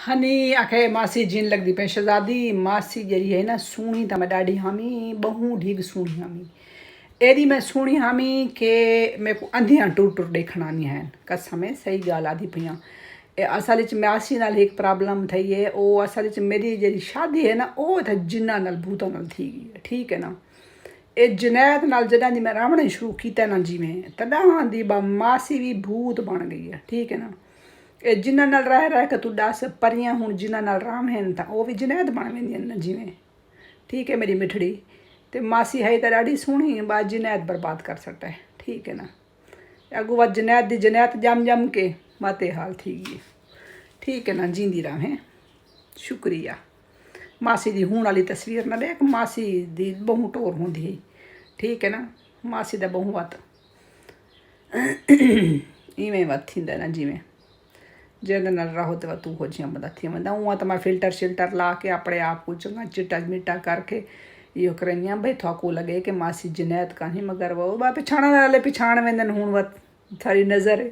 हनी आखे मासी जीन लगती पे शहजादी मासी जरी है ना सूनी तो मैं डाढ़ी हामी बहु ढीग सूनी हामी एदी मैं सूनी हामी के मेरे को अंधियां टूर टूर देखना नहीं है कसम है सही गाल आदि पियाँ असल च मासी नाल एक प्रॉब्लम थी है वो असल च मेरी जी शादी है ना वो था जिन्ना नाल भूतों नाल थी गई ठीक है ना ये जुनैद नाल जदा जी मैं रावण शुरू किया ना जिमें तदा दी मासी भी भूत बन गई है ठीक है ना ये जिन्ना नाल रह के तू दस परियां हूँ जिन्ना नाल राम हैं तो वह भी जुनैद बन वेंदियां जिमें ठीक है मेरी मिठड़ी तो मासी है तो ॾाढी सोहनी बात जुनैद बर्बाद कर सकता है ठीक है ना अगू बात जुनैद दी जुनैद जम जम के माते हाल थी गई ठीक है ना जींदी रहें शुक्रिया मासी दी हूण वाली तस्वीर ना देख मासी दी बहु टोर होंदी ठीक है ना मासी दा बहु वत इवें वत थींदा ना जिमें जिंद नाल रहो तो तू हो जियां बंदा थी वंदा उआं तो मैं फिल्टर शिल्टर ला के अपने आप को चंगा चिट्टा मिट्टा करके इहो करनी भाई थाको लगे कि मासी जुनैद कान्ही मगर वो पिछाण वाले पिछाण वेंदन हूँ वत थारी नज़र